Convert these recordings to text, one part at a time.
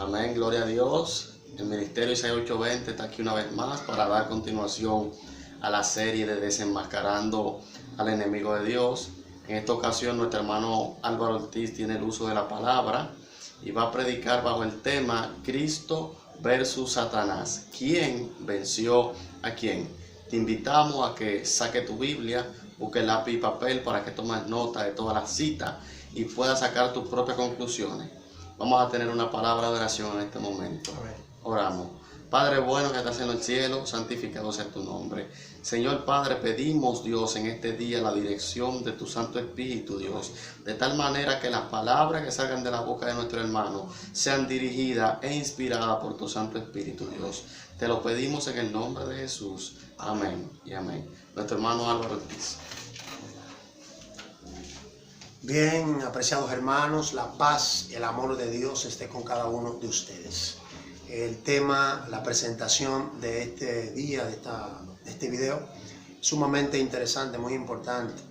Amén, gloria a Dios. El Ministerio Isaías 8:20 está aquí una vez más para dar continuación a la serie de Desenmascarando al Enemigo de Dios. En esta ocasión nuestro hermano Álvaro Ortiz tiene el uso de la palabra y va a predicar bajo el tema Cristo versus Satanás. ¿Quién venció a quién? Te invitamos a que saque tu Biblia, busque lápiz y papel para que tomes nota de todas las citas y puedas sacar tus propias conclusiones. Vamos a tener una palabra de oración en este momento. Oramos. Padre bueno que estás en el cielo, santificado sea tu nombre. Señor Padre, pedimos, Dios, en este día la dirección de tu Santo Espíritu, Dios, de tal manera que las palabras que salgan de la boca de nuestro hermano sean dirigidas e inspiradas por tu Santo Espíritu, Dios. Te lo pedimos en el nombre de Jesús. Amén y amén. Nuestro hermano Álvaro Ortiz. Bien, apreciados hermanos, la paz y el amor de Dios esté con cada uno de ustedes. El tema, la presentación de este día, de este video, sumamente interesante, muy importante,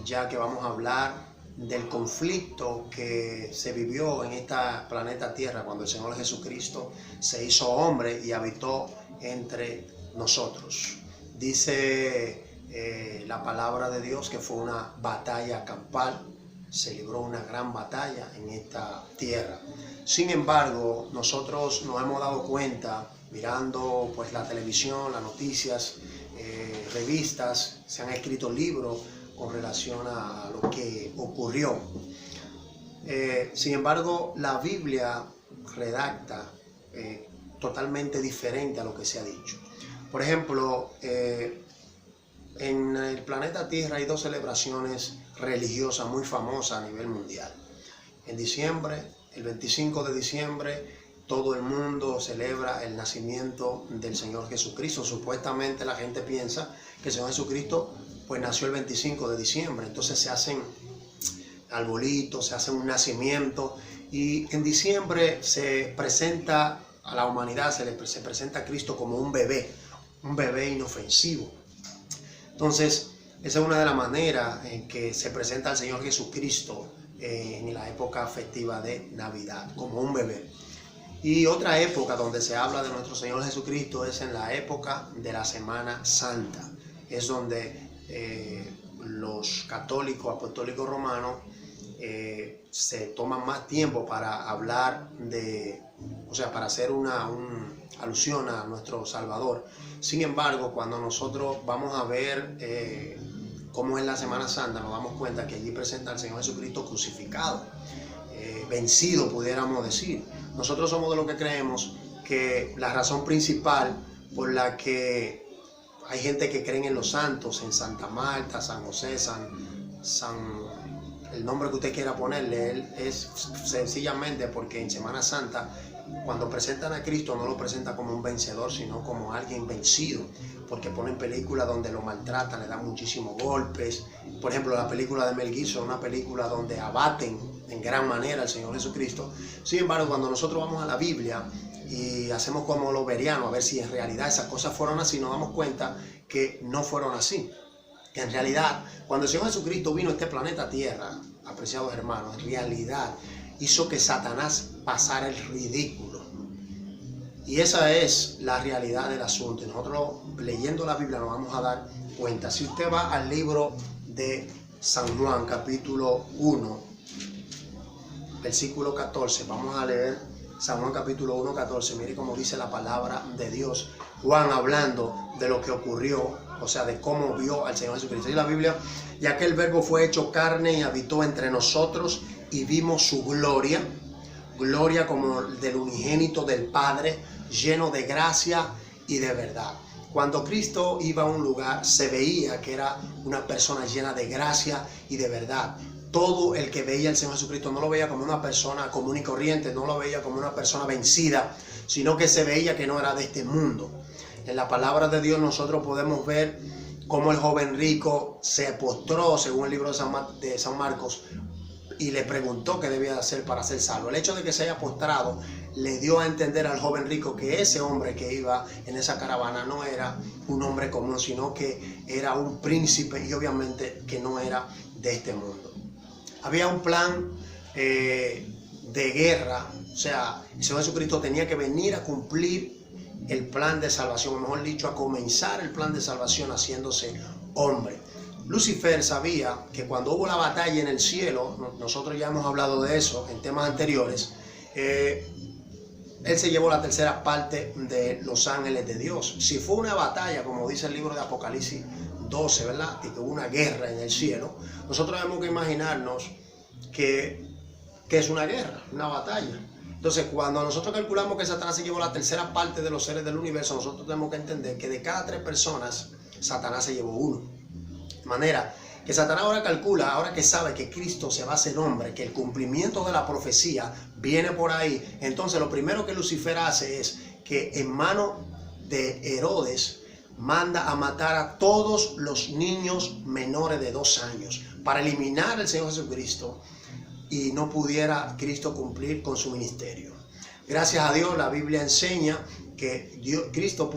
ya que vamos a hablar del conflicto que se vivió en este planeta Tierra cuando el Señor Jesucristo se hizo hombre y habitó entre nosotros. Dice la palabra de Dios que fue una batalla campal. Se libró una gran batalla en esta tierra. Sin embargo, nosotros nos hemos dado cuenta, mirando pues la televisión, las noticias, revistas, se han escrito libros con relación a lo que ocurrió. Sin embargo, la Biblia redacta totalmente diferente a lo que se ha dicho. Por ejemplo, en el planeta Tierra hay dos celebraciones religiosas muy famosas a nivel mundial. En diciembre, el 25 de diciembre, todo el mundo celebra el nacimiento del Señor Jesucristo. Supuestamente la gente piensa que el Señor Jesucristo pues nació el 25 de diciembre. Entonces se hacen arbolitos, se hace un nacimiento y en diciembre se presenta a la humanidad, se presenta a Cristo como un bebé inofensivo. Entonces, esa es una de las maneras en que se presenta al Señor Jesucristo en la época festiva de Navidad, como un bebé. Y otra época donde se habla de nuestro Señor Jesucristo es en la época de la Semana Santa. Es donde los católicos, apostólicos romanos, se toman más tiempo para hablar para hacer una alusión a nuestro Salvador. Sin embargo, cuando nosotros vamos a ver cómo es la Semana Santa, nos damos cuenta que allí presenta al Señor Jesucristo crucificado, vencido, pudiéramos decir. Nosotros somos de los que creemos que la razón principal por la que hay gente que cree en los santos, en Santa Marta, San José, el nombre que usted quiera ponerle, él es sencillamente porque en Semana Santa, cuando presentan a Cristo, no lo presentan como un vencedor, sino como alguien vencido, porque ponen películas donde lo maltratan, le dan muchísimos golpes. Por ejemplo, la película de Mel Gibson, una película donde abaten en gran manera al Señor Jesucristo. Sin embargo, cuando nosotros vamos a la Biblia y hacemos como los verianos, a ver si en realidad esas cosas fueron así, nos damos cuenta que no fueron así. Que en realidad, cuando el Señor Jesucristo vino a este planeta Tierra, apreciados hermanos, en realidad hizo que Satanás pasara el ridículo. Y esa es la realidad del asunto. Nosotros leyendo la Biblia nos vamos a dar cuenta. Si usted va al libro de San Juan, capítulo 1, versículo 14, vamos a leer San Juan capítulo 1, 14. Mire cómo dice la palabra de Dios. Juan hablando de lo que ocurrió, o sea, de cómo vio al Señor Jesucristo. Y la Biblia, y aquel verbo fue hecho carne y habitó entre nosotros y vimos su gloria, gloria como del unigénito del Padre, lleno de gracia y de verdad. Cuando Cristo iba a un lugar, se veía que era una persona llena de gracia y de verdad. Todo el que veía al Señor Jesucristo no lo veía como una persona común y corriente, no lo veía como una persona vencida, sino que se veía que no era de este mundo. En la palabra de Dios nosotros podemos ver cómo el joven rico se postró, según el libro de San Marcos, y le preguntó qué debía hacer para ser salvo. El hecho de que se haya postrado le dio a entender al joven rico que ese hombre que iba en esa caravana no era un hombre común, sino que era un príncipe y obviamente que no era de este mundo. Había un plan de guerra O sea, el Señor Jesucristo tenía que venir a cumplir el plan de salvación, o mejor dicho, a comenzar el plan de salvación haciéndose hombre. Lucifer sabía que cuando hubo la batalla en el cielo, nosotros ya hemos hablado de eso en temas anteriores, él se llevó la tercera parte de los ángeles de Dios. Si fue una batalla, como dice el libro de Apocalipsis 12, ¿verdad? Y que hubo una guerra en el cielo, nosotros tenemos que imaginarnos que es una guerra, una batalla. Entonces, cuando nosotros calculamos que Satanás se llevó la tercera parte de los seres del universo, nosotros tenemos que entender que de cada 3 personas, Satanás se llevó 1. De manera que Satanás ahora calcula, ahora que sabe que Cristo se va a hacer hombre, que el cumplimiento de la profecía viene por ahí, entonces lo primero que Lucifer hace es que en mano de Herodes manda a matar a todos los niños menores de 2 años para eliminar al Señor Jesucristo y no pudiera Cristo cumplir con su ministerio. Gracias a Dios, la Biblia enseña que Cristo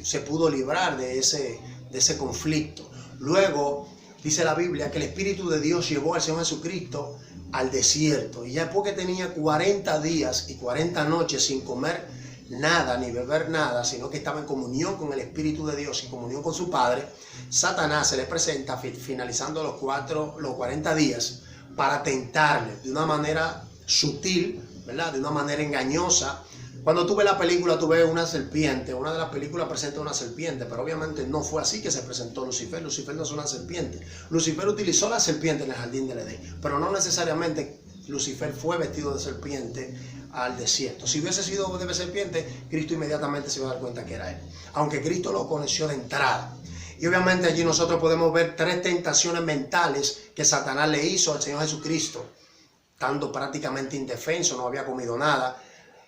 se pudo librar de ese conflicto. Luego, dice la Biblia que el Espíritu de Dios llevó al Señor Jesucristo al desierto. Y ya después que tenía 40 días y 40 noches sin comer nada ni beber nada, sino que estaba en comunión con el Espíritu de Dios y comunión con su Padre, Satanás se le presenta finalizando los 40 días para tentarle de una manera sutil, ¿verdad? De una manera engañosa. Cuando tú ves la película, tú ves una serpiente. Una de las películas presenta una serpiente, pero obviamente no fue así que se presentó Lucifer. Lucifer no es una serpiente. Lucifer utilizó la serpiente en el jardín del Edén, pero no necesariamente Lucifer fue vestido de serpiente al desierto. Si hubiese sido de serpiente, Cristo inmediatamente se iba a dar cuenta que era él, aunque Cristo lo conoció de entrada. Y obviamente allí nosotros podemos ver 3 tentaciones mentales que Satanás le hizo al Señor Jesucristo, estando prácticamente indefenso, no había comido nada.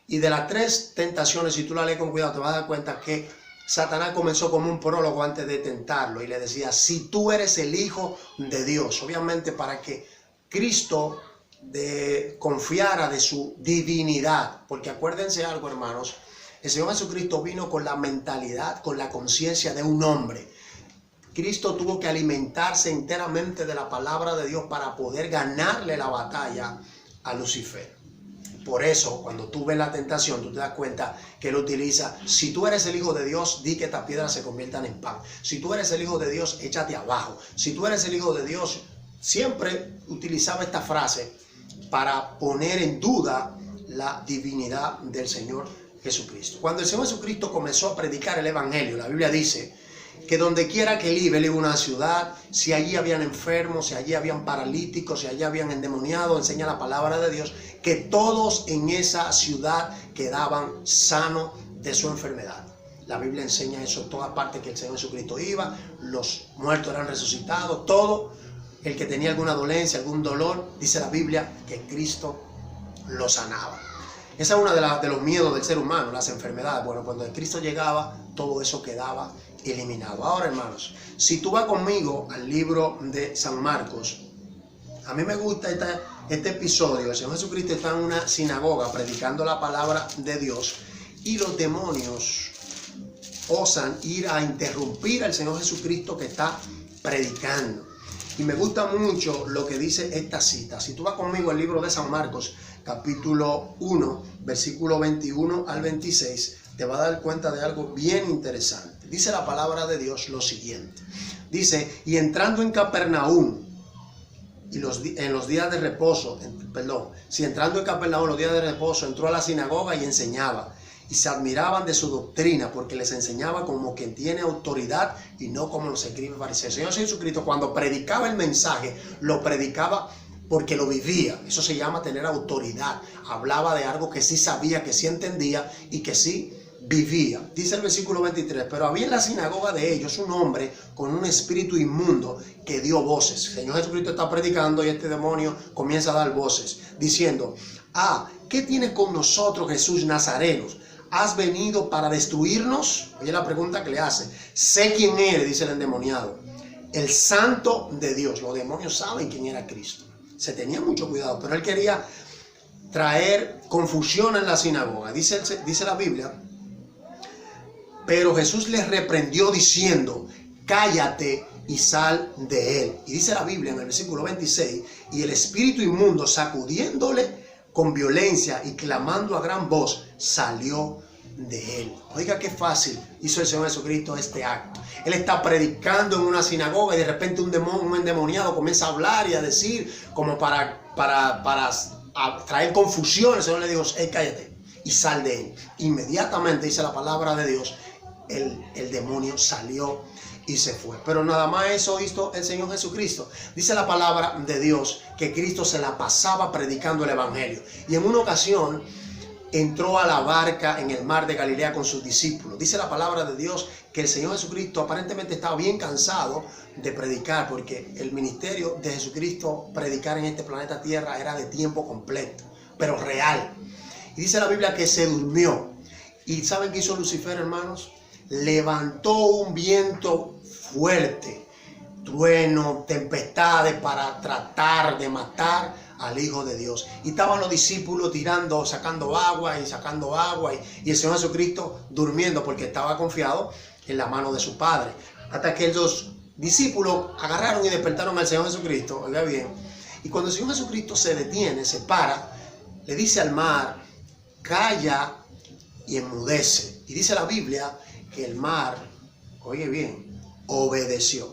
Y de las 3 tentaciones, si tú la lees con cuidado, te vas a dar cuenta que Satanás comenzó como un prólogo antes de tentarlo y le decía: si tú eres el Hijo de Dios, obviamente para que Cristo confiara de su divinidad, porque acuérdense algo, hermanos, el Señor Jesucristo vino con la mentalidad, con la conciencia de un hombre. Cristo tuvo que alimentarse enteramente de la palabra de Dios para poder ganarle la batalla a Lucifer. Por eso, cuando tú ves la tentación, tú te das cuenta que él utiliza: si tú eres el Hijo de Dios, di que estas piedras se conviertan en pan. Si tú eres el Hijo de Dios, échate abajo. Si tú eres el Hijo de Dios, siempre utilizaba esta frase para poner en duda la divinidad del Señor Jesucristo. Cuando el Señor Jesucristo comenzó a predicar el Evangelio, la Biblia dice que donde quiera que él iba a una ciudad, si allí habían enfermos, si allí habían paralíticos, si allí habían endemoniados, enseña la palabra de Dios, que todos en esa ciudad quedaban sanos de su enfermedad. La Biblia enseña eso en todas partes, que el Señor Jesucristo iba, los muertos eran resucitados, todo el que tenía alguna dolencia, algún dolor, dice la Biblia que Cristo lo sanaba. Esa es una de los miedos del ser humano, las enfermedades. Bueno, cuando Cristo llegaba, todo eso quedaba eliminado. Ahora, hermanos, si tú vas conmigo al libro de San Marcos, a mí me gusta este episodio. El Señor Jesucristo está en una sinagoga predicando la palabra de Dios y los demonios osan ir a interrumpir al Señor Jesucristo que está predicando. Y me gusta mucho lo que dice esta cita. Si tú vas conmigo al libro de San Marcos, capítulo 1, versículo 21 al 26, te vas a dar cuenta de algo bien interesante. Dice la palabra de Dios lo siguiente. Dice: y entrando en Capernaum, entrando en Capernaum los días de reposo, entró a la sinagoga y enseñaba. Y se admiraban de su doctrina, porque les enseñaba como quien tiene autoridad y no como los escribas fariseos. El Señor Jesucristo, cuando predicaba el mensaje, lo predicaba porque lo vivía. Eso se llama tener autoridad. Hablaba de algo que sí sabía, que sí entendía y que sí vivía. Dice el versículo 23: pero había en la sinagoga de ellos un hombre con un espíritu inmundo que dio voces. El Señor Jesucristo está predicando y este demonio comienza a dar voces, diciendo: ¿qué tienes con nosotros, Jesús Nazareno? ¿Has venido para destruirnos? Oye la pregunta que le hace. Sé quién eres, dice el endemoniado, el Santo de Dios. Los demonios saben quién era Cristo. Se tenía mucho cuidado, pero él quería traer confusión en la sinagoga. Dice la Biblia: pero Jesús les reprendió diciendo: cállate y sal de él. Y dice la Biblia en el versículo 26: y el espíritu inmundo, sacudiéndole con violencia y clamando a gran voz, salió de él. Oiga qué fácil hizo el Señor Jesucristo este acto. Él está predicando en una sinagoga y de repente un endemoniado comienza a hablar y a decir como para traer confusión. El Señor le dijo, hey, cállate y sal de él. Inmediatamente, dice la palabra de Dios, el demonio salió y se fue. Pero nada más eso hizo el Señor Jesucristo. Dice la palabra de Dios que Cristo se la pasaba predicando el evangelio. Y en una ocasión entró a la barca en el mar de Galilea con sus discípulos. Dice la palabra de Dios que el Señor Jesucristo aparentemente estaba bien cansado de predicar, porque el ministerio de Jesucristo, predicar en este planeta Tierra, era de tiempo completo, pero real. Y dice la Biblia que se durmió. ¿Y saben qué hizo Lucifer, hermanos? Levantó un viento fuerte, trueno, tempestades para tratar de matar al Hijo de Dios. Y estaban los discípulos sacando agua, y el Señor Jesucristo durmiendo porque estaba confiado en la mano de su Padre. Hasta que los discípulos agarraron y despertaron al Señor Jesucristo, oiga bien, y cuando el Señor Jesucristo se detiene, se para, le dice al mar, calla y enmudece. Y dice la Biblia que el mar, oye bien, obedeció.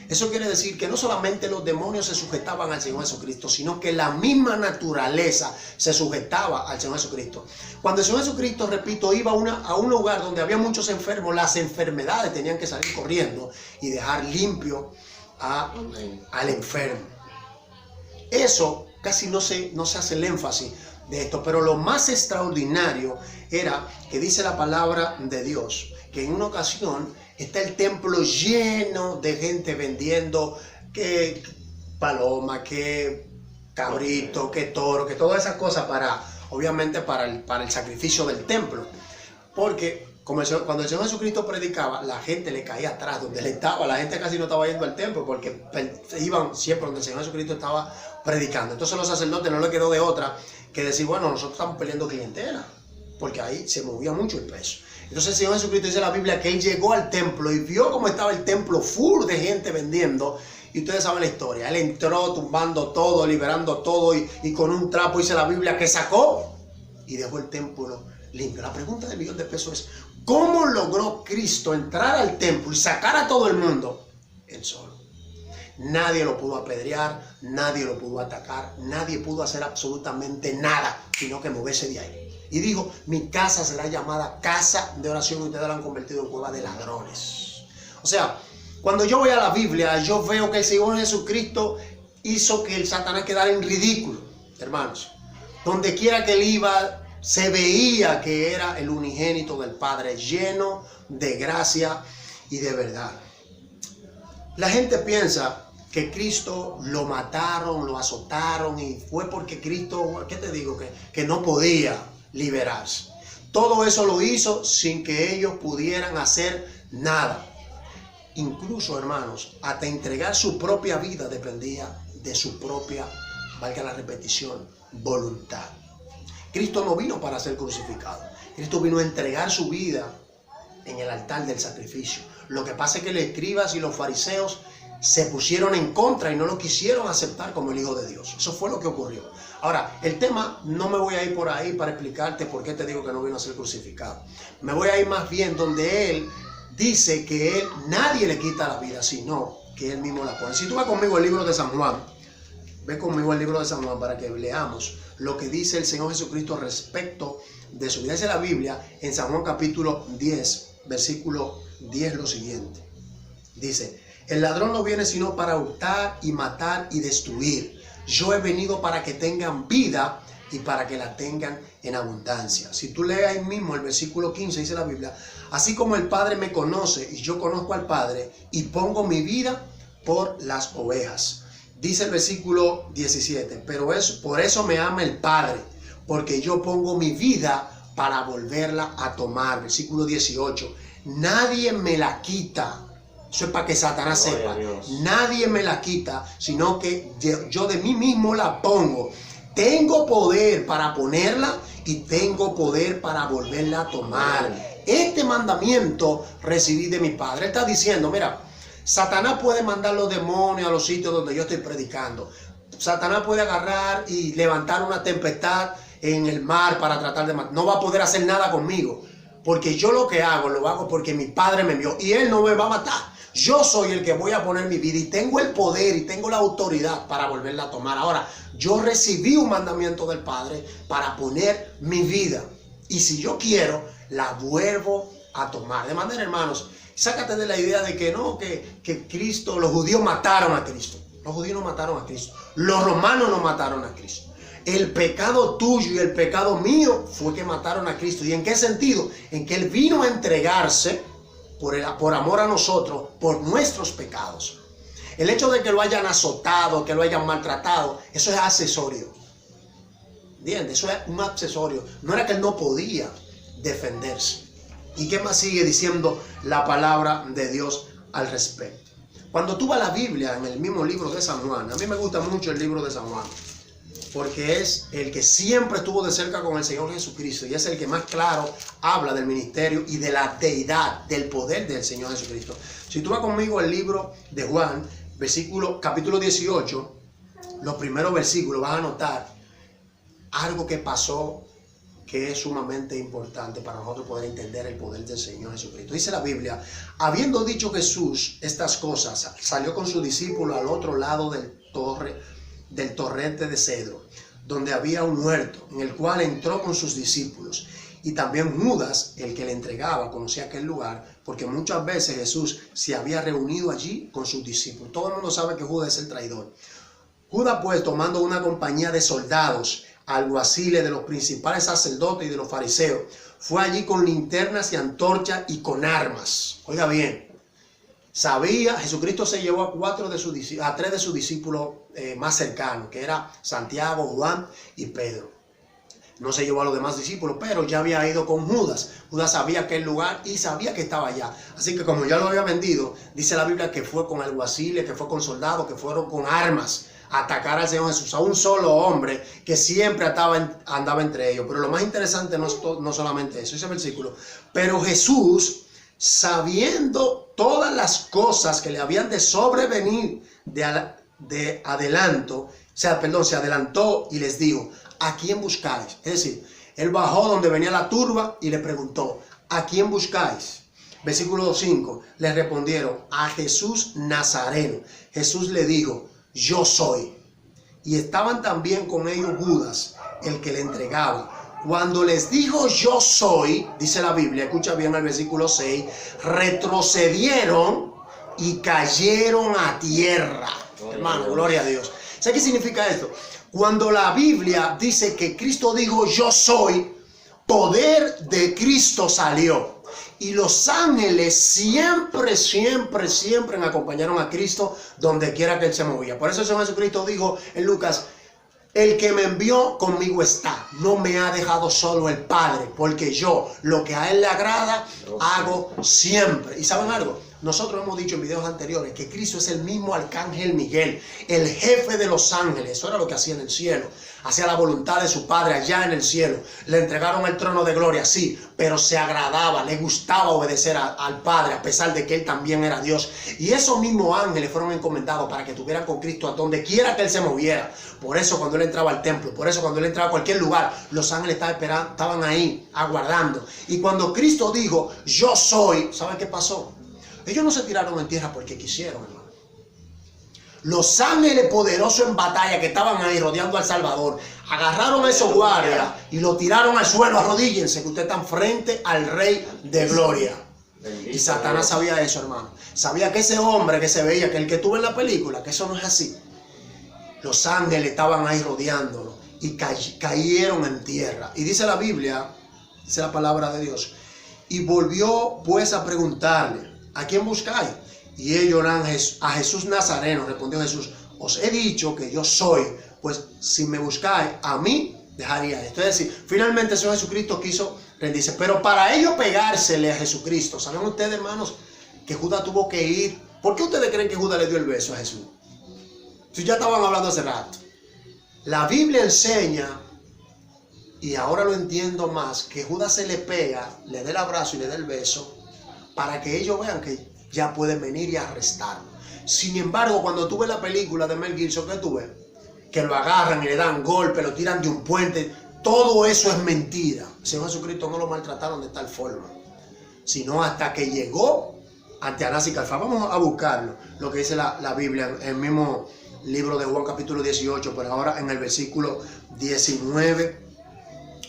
Eso quiere decir que no solamente los demonios se sujetaban al Señor Jesucristo, sino que la misma naturaleza se sujetaba al Señor Jesucristo. Cuando el Señor Jesucristo, repito, iba a un lugar donde había muchos enfermos, las enfermedades tenían que salir corriendo y dejar limpio al enfermo. Eso casi no se hace el énfasis de esto, pero lo más extraordinario era que dice la palabra de Dios, que en una ocasión está el templo lleno de gente vendiendo que paloma, que cabrito, que toro, que todas esas cosas obviamente para el sacrificio del templo. Porque cuando el Señor Jesucristo predicaba, la gente le caía atrás donde él estaba. La gente casi no estaba yendo al templo porque iban siempre donde el Señor Jesucristo estaba predicando. Entonces los sacerdotes no le quedó de otra que decir, bueno, nosotros estamos peleando clientela, porque ahí se movía mucho el peso. Entonces el Señor Jesucristo, dice la Biblia, que Él llegó al templo y vio cómo estaba el templo full de gente vendiendo. Y ustedes saben la historia. Él entró tumbando todo, liberando todo y con un trapo, dice la Biblia, que sacó y dejó el templo limpio. La pregunta del millón de pesos es, ¿cómo logró Cristo entrar al templo y sacar a todo el mundo? Él solo. Nadie lo pudo apedrear, nadie lo pudo atacar, nadie pudo hacer absolutamente nada, sino que moverse de ahí. Y dijo, mi casa será llamada casa de oración y ustedes la han convertido en cueva de ladrones. O sea, cuando yo voy a la Biblia, yo veo que el Señor Jesucristo hizo que el Satanás quedara en ridículo, hermanos. Donde quiera que él iba, se veía que era el unigénito del Padre, lleno de gracia y de verdad. La gente piensa que Cristo lo mataron, lo azotaron y fue porque Cristo, ¿qué te digo? Que no podía liberarse. Todo eso lo hizo sin que ellos pudieran hacer nada. Incluso, hermanos, hasta entregar su propia vida dependía de su propia, valga la repetición, voluntad. Cristo no vino para ser crucificado. Cristo vino a entregar su vida en el altar del sacrificio. Lo que pasa es que los escribas y los fariseos se pusieron en contra y no lo quisieron aceptar como el Hijo de Dios. Eso fue lo que ocurrió. Ahora, el tema, no me voy a ir por ahí para explicarte por qué te digo que no vino a ser crucificado. Me voy a ir más bien donde Él dice que nadie le quita la vida, sino que Él mismo la pone. Si tú vas conmigo al libro de San Juan, ve conmigo al libro de San Juan para que leamos lo que dice el Señor Jesucristo respecto de su vida. Dice la Biblia en San Juan capítulo 10, versículo 10 lo siguiente. Dice, el ladrón no viene sino para hurtar y matar y destruir. Yo he venido para que tengan vida y para que la tengan en abundancia. Si tú lees ahí mismo el versículo 15, dice la Biblia, así como el Padre me conoce y yo conozco al Padre y pongo mi vida por las ovejas. Dice el versículo 17, pero por eso me ama el Padre, porque yo pongo mi vida para volverla a tomar. Versículo 18, nadie me la quita. Eso es para que Satanás sepa. Nadie me la quita, sino que yo de mí mismo la pongo. Tengo poder para ponerla y tengo poder para volverla a tomar. Este mandamiento recibí de mi Padre. Él está diciendo, mira, Satanás puede mandar los demonios a los sitios donde yo estoy predicando. Satanás puede agarrar y levantar una tempestad en el mar para tratar de matar. No va a poder hacer nada conmigo. Porque yo lo que hago, lo hago porque mi Padre me envió. Y Él no me va a matar. Yo soy el que voy a poner mi vida. Y tengo el poder y tengo la autoridad para volverla a tomar. Ahora, yo recibí un mandamiento del Padre para poner mi vida. Y si yo quiero, la vuelvo a tomar. De manera, hermanos, sácate de la idea de que no, que Cristo, los judíos mataron a Cristo. Los judíos no mataron a Cristo. Los romanos no mataron a Cristo. El pecado tuyo y el pecado mío fue que mataron a Cristo. ¿Y en qué sentido? En que Él vino a entregarse por amor a nosotros, por nuestros pecados. El hecho de que lo hayan azotado, que lo hayan maltratado, eso es accesorio. ¿Entiendes? Eso es un accesorio. No era que Él no podía defenderse. ¿Y qué más sigue diciendo la palabra de Dios al respecto? Cuando tú vas a la Biblia, en el mismo libro de San Juan, a mí me gusta mucho el libro de San Juan, porque es el que siempre estuvo de cerca con el Señor Jesucristo y es el que más claro habla del ministerio y de la deidad, del poder del Señor Jesucristo. Si tú vas conmigo al libro de Juan, capítulo 18, los primeros versículos, vas a notar algo que pasó que es sumamente importante para nosotros poder entender el poder del Señor Jesucristo. Dice la Biblia: habiendo dicho Jesús estas cosas, salió con su discípulo al otro lado del torrente de Cedro, donde había un huerto, en el cual entró con sus discípulos. Y también Judas, el que le entregaba, conocía aquel lugar, porque muchas veces Jesús se había reunido allí con sus discípulos. Todo el mundo sabe que Judas es el traidor. Judas, pues, tomando una compañía de soldados, alguaciles, de los principales sacerdotes y de los fariseos, fue allí con linternas y antorchas y con armas. Oiga bien, Jesucristo se llevó a 3 de sus discípulos más cercanos, que era Santiago, Juan y Pedro. No se llevó a los demás discípulos, pero ya había ido con Judas. Judas sabía aquel lugar y sabía que estaba allá. Así que como ya lo había vendido, dice la Biblia que fue con alguaciles, que fue con soldados, que fueron con armas a atacar al Señor Jesús, a un solo hombre que siempre andaba entre ellos. Pero lo más interesante no solamente eso, ese versículo. Pero Jesús, sabiendo todas las cosas que le habían de sobrevenir de adelanto, se adelantó y les dijo: ¿a quién buscáis? Es decir, Él bajó donde venía la turba y le preguntó: ¿a quién buscáis? Versículo 5, le respondieron: a Jesús Nazareno. Jesús le dijo: yo soy. Y estaban también con ellos Judas, el que le entregaba. Cuando les dijo yo soy, dice la Biblia, escucha bien el versículo 6, retrocedieron y cayeron a tierra. Hermano, gloria a Dios. ¿Sabe qué significa esto? Cuando la Biblia dice que Cristo dijo yo soy, poder de Cristo salió. Y los ángeles siempre acompañaron a Cristo donde quiera que Él se movía. Por eso el Señor Jesucristo dijo en Lucas: el que me envió conmigo está, no me ha dejado solo el Padre, porque yo lo que a Él le agrada hago siempre. ¿Y saben algo? Nosotros hemos dicho en videos anteriores que Cristo es el mismo arcángel Miguel, el jefe de los ángeles. Eso era lo que hacía en el cielo. Hacía la voluntad de su Padre allá en el cielo. Le entregaron el trono de gloria, sí, pero se agradaba, le gustaba obedecer al Padre, a pesar de que Él también era Dios. Y esos mismos ángeles fueron encomendados para que estuvieran con Cristo a donde quiera que Él se moviera. Por eso cuando Él entraba al templo, por eso cuando Él entraba a cualquier lugar, los ángeles estaban ahí, aguardando. Y cuando Cristo dijo yo soy, ¿saben qué pasó? Ellos no se tiraron en tierra porque quisieron, hermano. Los ángeles poderosos en batalla que estaban ahí rodeando al Salvador, agarraron a esos guardias y lo tiraron al suelo. Arrodíllense, que ustedes están frente al Rey de Gloria. Y Satanás sabía eso, hermano. Sabía que ese hombre que se veía, que el que tuvo en la película, que eso no es así. Los ángeles estaban ahí rodeándolo y cayeron en tierra. Y dice la Biblia, dice la palabra de Dios: y volvió pues a preguntarle: ¿a quién buscáis? Y ellos eran a Jesús Nazareno. Respondió Jesús: os he dicho que yo soy, pues si me buscáis a mí, dejaría esto. Es decir, finalmente el Señor Jesucristo quiso rendirse. Pero para ello pegársele a Jesucristo, ¿saben ustedes, hermanos, que Judas tuvo que ir? ¿Por qué ustedes creen que Judas le dio el beso a Jesús? Si ya estaban hablando hace rato. La Biblia enseña, y ahora lo entiendo más, que Judas se le pega, le dé el abrazo y le dé el beso, para que ellos vean que ya pueden venir y arrestarlo. Sin embargo, cuando tú ves la película de Mel Gibson, ¿qué tú ves? Que lo agarran y le dan golpe, lo tiran de un puente. todo eso es mentira. El Señor Jesucristo no lo maltrataron de tal forma, sino hasta que llegó ante Anás y Caifás. Vamos a buscarlo, lo que dice la Biblia, en el mismo libro de Juan capítulo 18, pero ahora en el versículo 19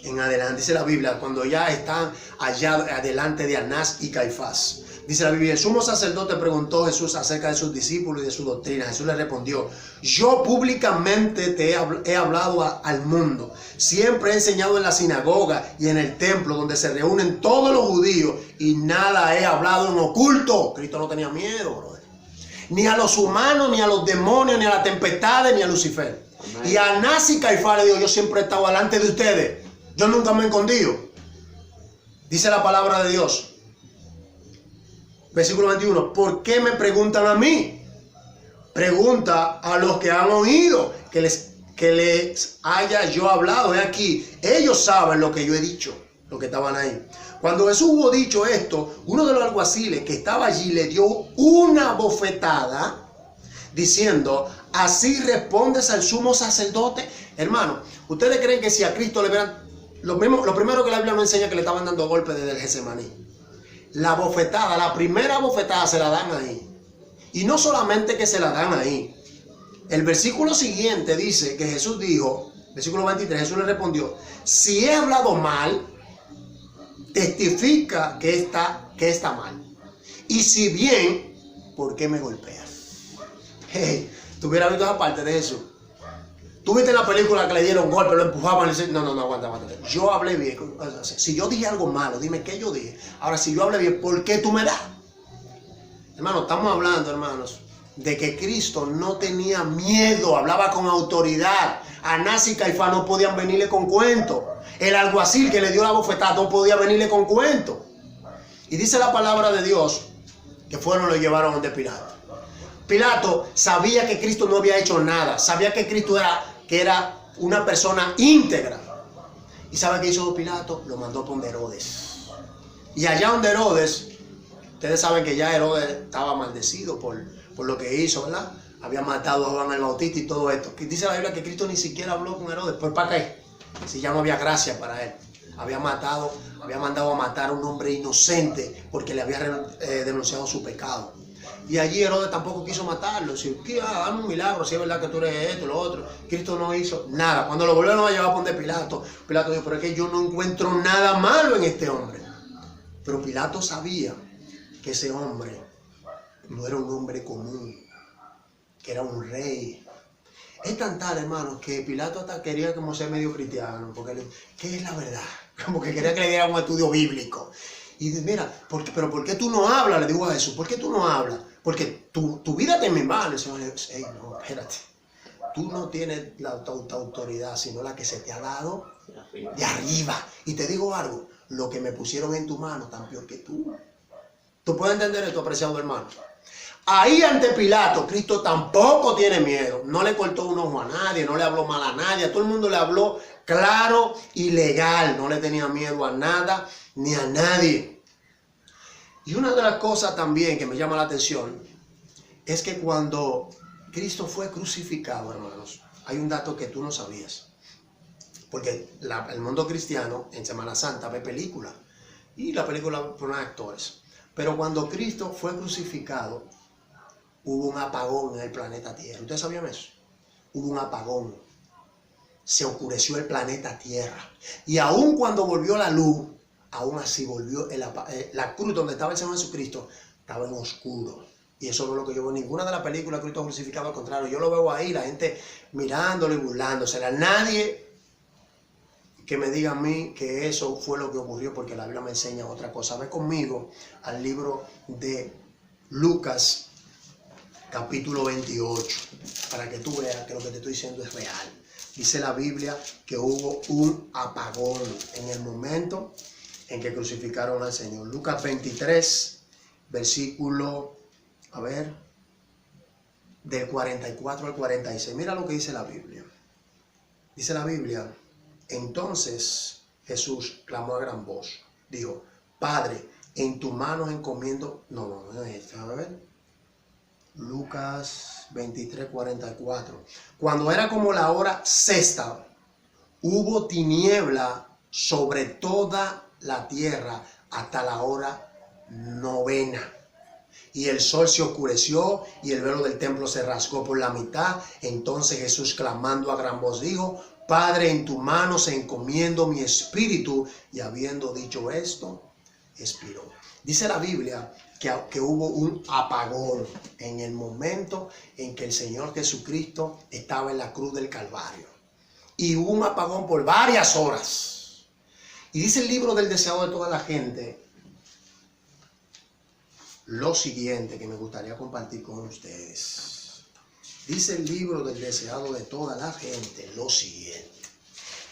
en adelante. Dice la Biblia, cuando ya están allá adelante de Anás y Caifás. Dice la Biblia, el sumo sacerdote preguntó a Jesús acerca de sus discípulos y de su doctrina. Jesús le respondió, yo públicamente te he hablado al mundo. Siempre he enseñado en la sinagoga y en el templo donde se reúnen todos los judíos y nada he hablado en oculto. Cristo no tenía miedo, brother. Ni a los humanos, ni a los demonios, ni a las tempestades, ni a Lucifer. Amén. Y a Anás y Caifás le dijo, yo siempre he estado delante de ustedes. Yo nunca me he escondido. Dice la palabra de Dios. Versículo 21. ¿Por qué me preguntan a mí? Pregunta a los que han oído que les haya yo hablado. He aquí, ellos saben lo que yo he dicho, lo que estaban ahí. Cuando Jesús hubo dicho esto, uno de los alguaciles que estaba allí le dio una bofetada diciendo, ¿así respondes al sumo sacerdote? Hermano, ¿ustedes creen que si a Cristo le hubieran... Lo primero que la Biblia nos enseña que le estaban dando golpes desde el Getsemaní. La bofetada, la primera bofetada se la dan ahí. Y no solamente que se la dan ahí. El versículo siguiente dice que Jesús dijo, versículo 23, Jesús le respondió, si he hablado mal, testifica que está mal. Y si bien, ¿por qué me golpeas? Hey, ¿tú hubieras visto esa parte de Jesús? ¿Tú viste en la película que le dieron golpe, lo empujaban y decían, no, aguanta. Yo hablé bien. Si yo dije algo malo, dime qué yo dije. Ahora, si yo hablé bien, ¿por qué tú me das? Hermano, estamos hablando, hermanos, de que Cristo no tenía miedo, hablaba con autoridad. Anás y Caifás no podían venirle con cuento. El alguacil que le dio la bofetada no podía venirle con cuento. Y dice la palabra de Dios que fueron y lo llevaron donde Pilato. Pilato sabía que Cristo no había hecho nada. Sabía que Cristo era una persona íntegra. ¿Y sabe qué hizo Pilato? Lo mandó por Herodes. Y allá donde Herodes, ustedes saben que ya Herodes estaba maldecido por lo que hizo, ¿verdad? Había matado a Juan el Bautista y todo esto. Dice la Biblia que Cristo ni siquiera habló con Herodes. ¿Por para qué? Si ya no había gracia para él. Había mandado a matar a un hombre inocente porque le había denunciado su pecado. Y allí Herodes tampoco quiso matarlo. Si dame un milagro, si es verdad que tú eres esto, lo otro. Cristo no hizo nada. Cuando lo volvieron a llevar a poner Pilato, Pilato dijo, pero es que yo no encuentro nada malo en este hombre. Pero Pilato sabía que ese hombre no era un hombre común, que era un rey. Es tan tal, hermano, que Pilato hasta quería como ser medio cristiano, porque ¿qué es la verdad? Como que quería que le diera un estudio bíblico. Y dice, mira, pero ¿por qué tú no hablas? Le digo a Jesús, ¿por qué tú no hablas? Porque tu vida está en mis manos. El Señor le dice, hey, no, espérate. Tú no tienes la autoridad, sino la que se te ha dado de arriba. Y te digo algo, lo que me pusieron en tu mano tan peor que tú. ¿Tú puedes entender esto, apreciado hermano? Ahí ante Pilato, Cristo tampoco tiene miedo. No le cortó un ojo a nadie, no le habló mal a nadie. A todo el mundo le habló claro y legal. No le tenía miedo a nada ni a nadie. Y una de las cosas también que me llama la atención es que cuando Cristo fue crucificado, hermanos, hay un dato que tú no sabías. Porque el mundo cristiano en Semana Santa ve películas. Y la película ponen actores. Pero cuando Cristo fue crucificado, hubo un apagón en el planeta Tierra. ¿Ustedes sabían eso? Hubo un apagón. Se oscureció el planeta Tierra. Y aun cuando volvió la luz, aún así volvió la cruz donde estaba el Señor Jesucristo, estaba en oscuro. Y eso no es lo que yo veo en ninguna de las películas de Cristo crucificado. Al contrario, yo lo veo ahí, la gente mirándolo y burlándose. Nadie que me diga a mí que eso fue lo que ocurrió, porque la Biblia me enseña otra cosa. Ve conmigo al libro de Lucas, capítulo 28, para que tú veas que lo que te estoy diciendo es real. Dice la Biblia que hubo un apagón en el momento en que crucificaron al Señor. Lucas 23, versículo, del 44 al 46. Mira lo que dice la Biblia. Dice la Biblia, entonces Jesús clamó a gran voz. Dijo, Padre, en tus manos encomiendo... No es esto, a ver. Lucas 23, 44. Cuando era como la hora sexta, hubo tiniebla sobre toda la tierra hasta la hora 9. Y el sol se oscureció y el velo del templo se rasgó por la mitad. Entonces Jesús, clamando a gran voz, dijo: Padre, en tu mano se encomiendo mi espíritu. Y habiendo dicho esto, expiró. Dice la Biblia que hubo un apagón en el momento en que el Señor Jesucristo estaba en la cruz del Calvario. Y hubo un apagón por varias horas. Y dice el libro del deseado de toda la gente lo siguiente, que me gustaría compartir con ustedes. Dice el libro del deseado de toda la gente lo siguiente,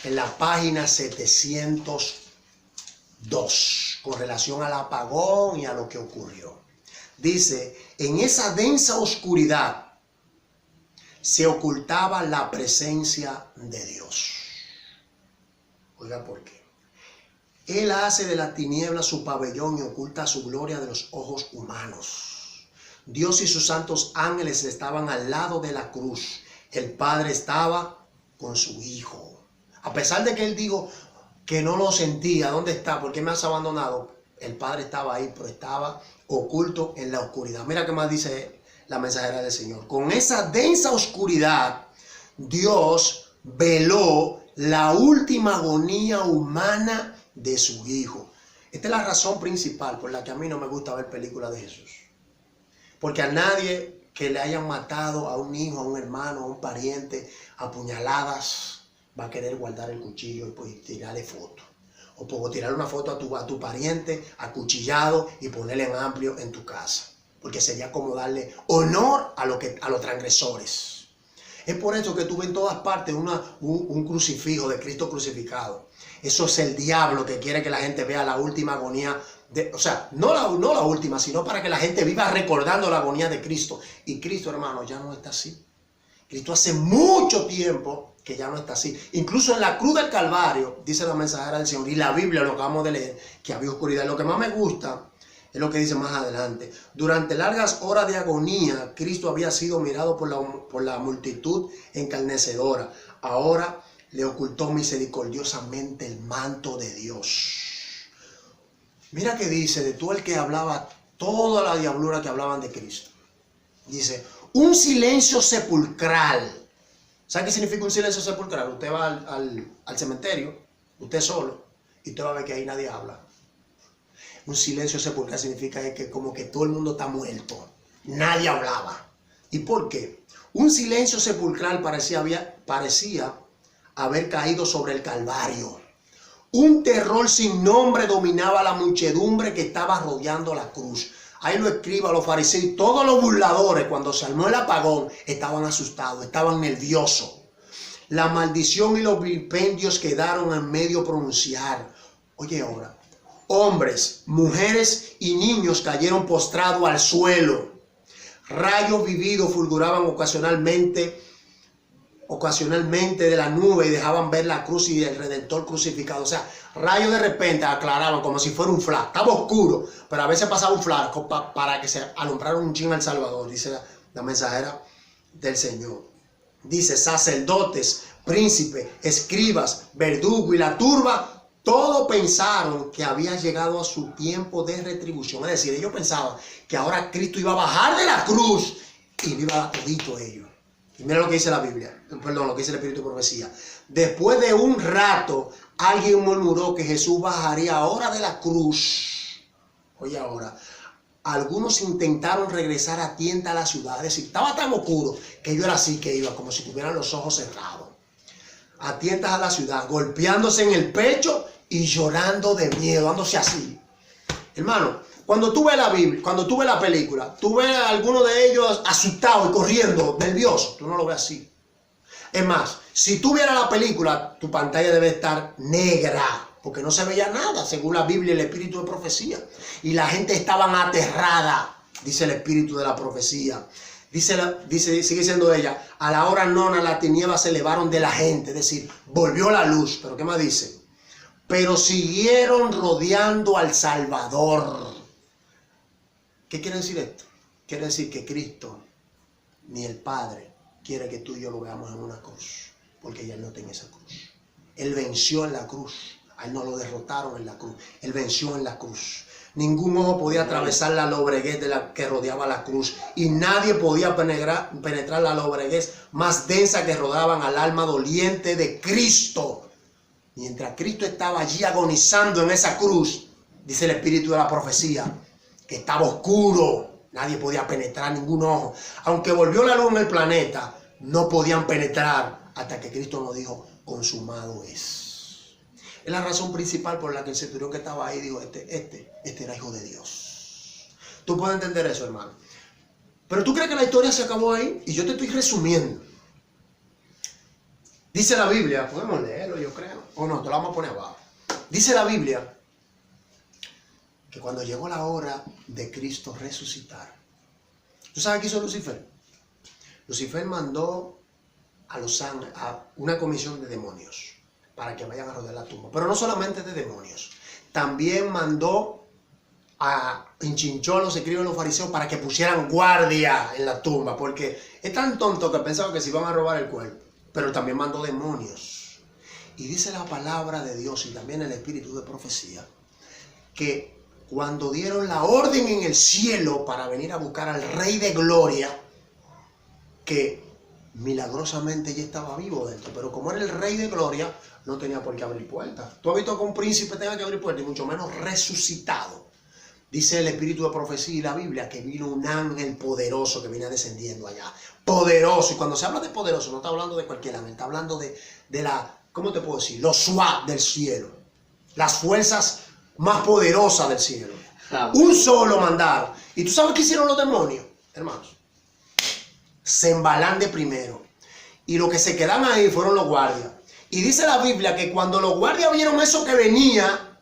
en la página 702, con relación al apagón y a lo que ocurrió. Dice: en esa densa oscuridad se ocultaba la presencia de Dios. Oiga, ¿por qué? Él hace de la tiniebla su pabellón y oculta su gloria de los ojos humanos. Dios y sus santos ángeles estaban al lado de la cruz. El Padre estaba con su Hijo. A pesar de que él dijo que no lo sentía, ¿dónde está? ¿Por qué me has abandonado? El Padre estaba ahí, pero estaba oculto en la oscuridad. Mira qué más dice la mensajera del Señor. Con esa densa oscuridad, Dios veló la última agonía humana de su Hijo. Esta es la razón principal por la que a mí no me gusta ver películas de Jesús. Porque a nadie que le hayan matado a un hijo, a un hermano, a un pariente, a puñaladas, va a querer guardar el cuchillo y pues tirarle foto. O puedo tirar una foto a tu pariente acuchillado y ponerle en amplio en tu casa. Porque sería como darle honor a los transgresores. Es por eso que tú ves en todas partes un crucifijo de Cristo crucificado. Eso es el diablo que quiere que la gente vea la última agonía. O sea, no la última, sino para que la gente viva recordando la agonía de Cristo. Y Cristo, hermano, ya no está así. Cristo hace mucho tiempo que ya no está así. Incluso en la cruz del Calvario, dice la mensajera del Señor, y la Biblia, lo acabamos de leer, que había oscuridad. Lo que más me gusta es lo que dice más adelante. Durante largas horas de agonía, Cristo había sido mirado por la multitud encarnecedora. Ahora le ocultó misericordiosamente el manto de Dios. Mira que dice de todo el que hablaba, toda la diablura que hablaban de Cristo. Dice, un silencio sepulcral. ¿Sabe qué significa un silencio sepulcral? Usted va al cementerio, usted solo, y usted va a ver que ahí nadie habla. Un silencio sepulcral significa que como que todo el mundo está muerto. Nadie hablaba. ¿Y por qué? Un silencio sepulcral parecía haber caído sobre el Calvario. Un terror sin nombre dominaba la muchedumbre que estaba rodeando la cruz. Ahí lo escriba los fariseos y todos los burladores, cuando se armó el apagón, estaban asustados, estaban nerviosos. La maldición y los vilipendios quedaron en medio pronunciar. Oye, ahora, hombres, mujeres y niños cayeron postrados al suelo. Rayos vividos fulguraban ocasionalmente de la nube y dejaban ver la cruz y el Redentor crucificado. O sea, rayos de repente aclaraban como si fuera un flash. Estaba oscuro, pero a veces pasaba un flash para que se alumbrara un chin al Salvador, dice la mensajera del Señor. Dice, sacerdotes, príncipes, escribas, verdugo y la turba, todos pensaron que había llegado a su tiempo de retribución. Es decir, ellos pensaban que ahora Cristo iba a bajar de la cruz y le iba a dar todito a ellos. Y mira lo que dice la Biblia, perdón, lo que dice el Espíritu de Profecía. Después de un rato, alguien murmuró que Jesús bajaría ahora de la cruz. Oye, ahora, algunos intentaron regresar a tientas a la ciudad. Es decir, estaba tan oscuro que yo era así que iba, como si tuvieran los ojos cerrados. A tientas a la ciudad, golpeándose en el pecho y llorando de miedo, dándose así. Hermano, cuando tú ves la Biblia, cuando tú ves la película, tú ves a alguno de ellos asustado y corriendo, nervioso. Tú no lo ves así. Es más, si tú vieras la película, tu pantalla debe estar negra, porque no se veía nada, según la Biblia y el Espíritu de Profecía. Y la gente estaba aterrada, dice el Espíritu de la Profecía. Sigue diciendo ella, a la hora nona las tinieblas se elevaron de la gente, es decir, volvió la luz. Pero ¿qué más dice? Pero siguieron rodeando al Salvador. ¿Qué quiere decir esto? Quiere decir que Cristo, ni el Padre, quiere que tú y yo lo veamos en una cruz, porque ya no está en esa cruz. Él venció en la cruz. A él no lo derrotaron en la cruz. Él venció en la cruz. Ningún ojo podía atravesar la lobreguez de la que rodeaba la cruz. Y nadie podía penetrar la lobreguez más densa que rodaban al alma doliente de Cristo. Mientras Cristo estaba allí agonizando en esa cruz, dice el espíritu de la profecía, que estaba oscuro. Nadie podía penetrar ningún ojo. Aunque volvió la luz en el planeta, no podían penetrar hasta que Cristo nos dijo, consumado es. Es la razón principal por la que el centurión que estaba ahí dijo, este era hijo de Dios. Tú puedes entender eso, hermano. Pero tú crees que la historia se acabó ahí, y yo te estoy resumiendo. Dice la Biblia, podemos leerlo yo creo, o no, te lo vamos a poner abajo. Dice la Biblia que cuando llegó la hora de Cristo resucitar, ¿tú sabes qué hizo Lucifer? Lucifer mandó a los ángeles, a una comisión de demonios para que vayan a rodear la tumba. Pero no solamente de demonios, también mandó enchinchó a los escribas y los fariseos para que pusieran guardia en la tumba, porque es tan tonto que pensaban que se iban a robar el cuerpo. Pero también mandó demonios. Y dice la palabra de Dios y también el espíritu de profecía, que cuando dieron la orden en el cielo para venir a buscar al Rey de Gloria, que milagrosamente ya estaba vivo dentro, pero como era el Rey de Gloria, no tenía por qué abrir puertas. ¿Tú has visto que un príncipe tenga que abrir puertas? Y mucho menos resucitado. Dice el espíritu de profecía y la Biblia que vino un ángel poderoso que venía descendiendo allá. Poderoso. Y cuando se habla de poderoso, no está hablando de cualquier ángel, está hablando de la, ¿cómo te puedo decir? Los SWAT del cielo. Las fuerzas más poderosas del cielo. Un solo mandaron. ¿Y tú sabes qué hicieron los demonios, hermanos? Se embalan de primero. Y los que se quedan ahí fueron los guardias. Y dice la Biblia que cuando los guardias vieron eso que venía,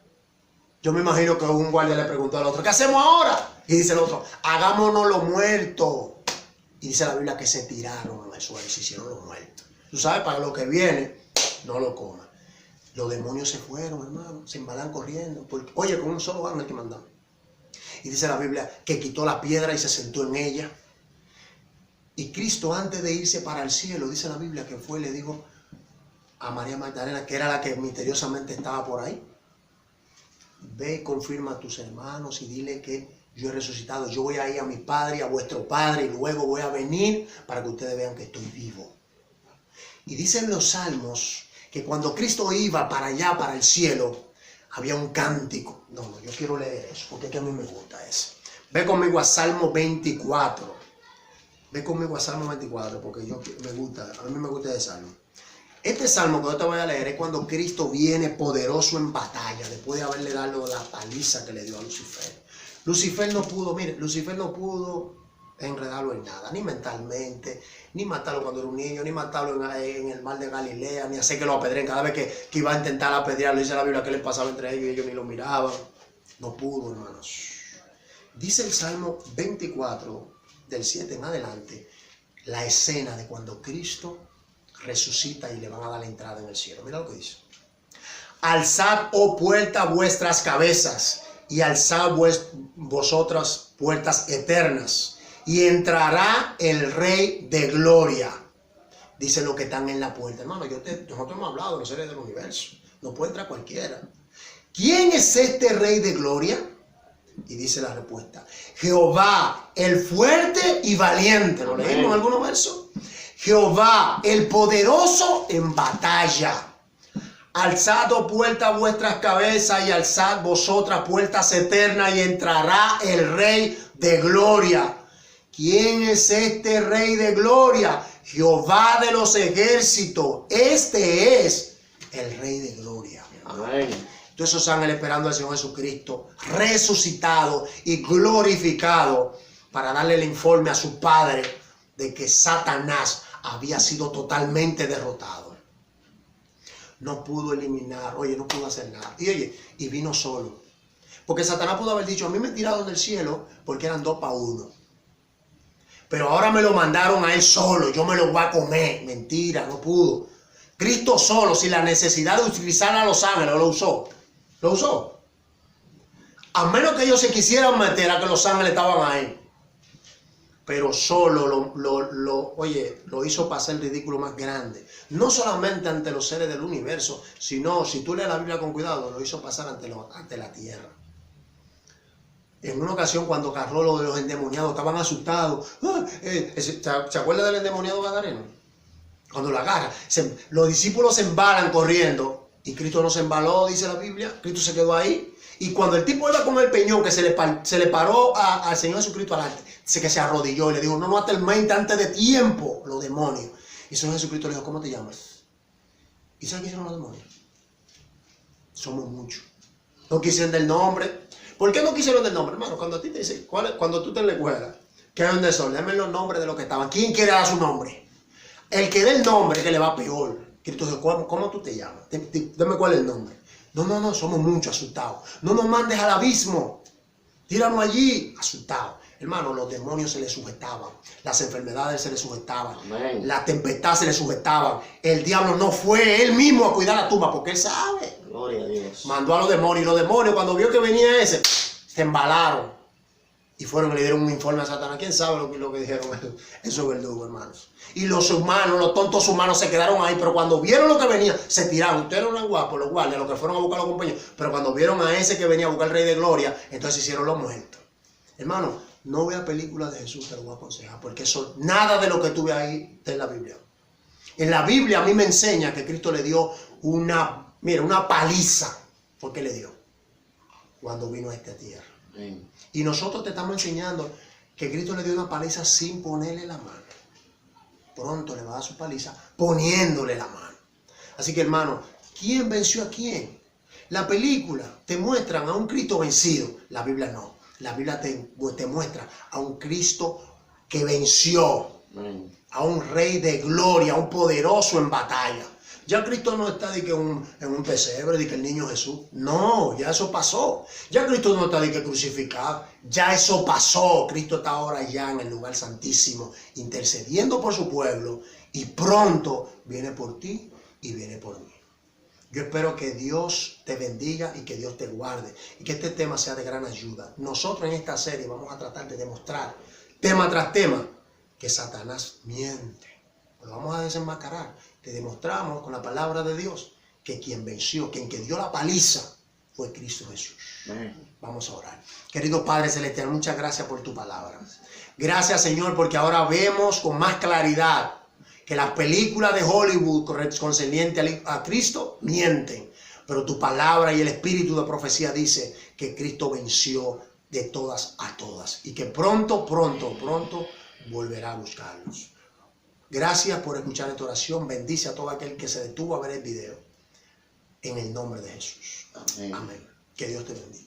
yo me imagino que un guardia le preguntó al otro, ¿qué hacemos ahora? Y dice el otro, hagámonos los muertos. Y dice la Biblia que se tiraron al suelo y se hicieron los muertos. Tú sabes, para lo que viene, no lo coman. Los demonios se fueron, hermano, se embalan corriendo. Porque, oye, con un solo ángel que mandaron. Y dice la Biblia que quitó la piedra y se sentó en ella. Y Cristo, antes de irse para el cielo, dice la Biblia que fue y le dijo a María Magdalena, que era la que misteriosamente estaba por ahí, ve y confirma a tus hermanos y dile que yo he resucitado. Yo voy a ir a mi Padre, a vuestro Padre, y luego voy a venir para que ustedes vean que estoy vivo. Y dicen los salmos que cuando Cristo iba para allá, para el cielo, había un cántico. No, yo quiero leer eso, porque es que a mí me gusta eso. Ve conmigo a Salmo 24. Ve conmigo a Salmo 24, porque a mí me gusta ese salmo. Este salmo que yo te voy a leer es cuando Cristo viene poderoso en batalla, después de haberle dado la paliza que le dio a Lucifer. Lucifer no pudo enredarlo en nada, ni mentalmente, ni matarlo cuando era un niño, ni matarlo en el mar de Galilea, ni hacer que lo apedreen. Cada vez que iba a intentar apedrearlo, dice la Biblia que le pasaba entre ellos y ellos ni lo miraban. No pudo, hermanos. Dice el Salmo 24, del 7 en adelante, la escena de cuando Cristo resucita y le van a dar la entrada en el cielo. Mira lo que dice. Alzad, oh puerta, vuestras cabezas, y alzad vosotras puertas eternas, y entrará el Rey de Gloria. Dice lo que están en la puerta. Hermano, nosotros hemos hablado de los seres del universo. No puede entrar cualquiera. ¿Quién es este Rey de Gloria? Y dice la respuesta: Jehová, el fuerte y valiente. ¿Lo leímos en algunos versos? Jehová, el poderoso en batalla. Alzad, oh puertas, vuestras cabezas, y alzad vosotras puertas eternas, y entrará el Rey de Gloria. ¿Quién es este Rey de Gloria? Jehová de los ejércitos. Este es el Rey de Gloria. Amén. Todos esos ángeles esperando al Señor Jesucristo resucitado y glorificado para darle el informe a su Padre de que Satanás había sido totalmente derrotado. No pudo eliminar, no pudo hacer nada. Y vino solo. Porque Satanás pudo haber dicho, a mí me tiraron del cielo porque eran 2 para 1. Pero ahora me lo mandaron a él solo, yo me lo voy a comer. Mentira, no pudo. Cristo solo, sin la necesidad de utilizar a los ángeles, lo usó. Lo usó. A menos que ellos se quisieran meter a que los ángeles estaban ahí. pero solo lo hizo pasar el ridículo más grande. No solamente ante los seres del universo, sino, si tú lees la Biblia con cuidado, lo hizo pasar ante la tierra. En una ocasión, cuando agarró los endemoniados, estaban asustados. ¿Se acuerda del endemoniado gadareno? Cuando lo agarra, los discípulos se embalan corriendo, y Cristo no se embaló, dice la Biblia. Cristo se quedó ahí. Y cuando el tipo iba con el peñón, que se le paró al Señor Jesucristo alante, dice que se arrodilló y le dijo: no atormente antes de tiempo los demonios. Y el Señor Jesucristo le dijo: ¿cómo te llamas? ¿Y sabes qué hicieron los demonios? Somos muchos. No quisieron del nombre. ¿Por qué no quisieron del nombre, hermano? Cuando a ti te dicen, cuando tú te le juegas, que hay un desorden, dame los nombres de los que estaban. ¿Quién quiere dar su nombre? El que dé el nombre, que le va peor. Cristo dijo: ¿cómo tú te llamas? Dame cuál es el nombre. No, somos muchos asustados. No nos mandes al abismo. Tíranos allí, asustados. Hermano, los demonios se les sujetaban. Las enfermedades se les sujetaban. Amén. La tempestad se les sujetaban. El diablo no fue él mismo a cuidar la tumba porque él sabe. Gloria a Dios. Mandó a los demonios. Y los demonios, cuando vio que venía ese, se embalaron. Y fueron y le dieron un informe a Satanás. ¿Quién sabe lo que dijeron esos verdugos, hermanos? Y los humanos, los tontos humanos se quedaron ahí. Pero cuando vieron lo que venía, se tiraron. Ustedes eran guapos, los guardias, los que fueron a buscar a los compañeros. Pero cuando vieron a ese que venía a buscar al Rey de Gloria, entonces hicieron los muertos. Hermano, no vea películas de Jesús, te lo voy a aconsejar. Porque eso, nada de lo que tú ves ahí está en la Biblia. En la Biblia a mí me enseña que Cristo le dio una paliza. ¿Por qué le dio? Cuando vino a esta tierra. Amén. Y nosotros te estamos enseñando que Cristo le dio una paliza sin ponerle la mano. Pronto le va a dar su paliza poniéndole la mano. Así que, hermano, ¿quién venció a quién? La película te muestran a un Cristo vencido. La Biblia no. La Biblia te muestra a un Cristo que venció. Amén. A un Rey de gloria, a un poderoso en batalla. Ya Cristo no está en un pesebre, de que el niño Jesús. No, ya eso pasó. Ya Cristo no está de que crucificado. Ya eso pasó. Cristo está ahora ya en el lugar santísimo, intercediendo por su pueblo. Y pronto viene por ti y viene por mí. Yo espero que Dios te bendiga y que Dios te guarde. Y que este tema sea de gran ayuda. Nosotros en esta serie vamos a tratar de demostrar, tema tras tema, que Satanás miente. Lo vamos a desenmascarar. Te demostramos con la palabra de Dios que quien venció, quien que dio la paliza, fue Cristo Jesús. Amén. Vamos a orar. Querido Padre Celestial, muchas gracias por tu palabra. Gracias, Señor, porque ahora vemos con más claridad que las películas de Hollywood concernientes a Cristo mienten. Pero tu palabra y el espíritu de profecía dice que Cristo venció de todas a todas. Y que pronto volverá a buscarlos. Gracias por escuchar esta oración. Bendice a todo aquel que se detuvo a ver el video. En el nombre de Jesús. Amén. Amén. Que Dios te bendiga.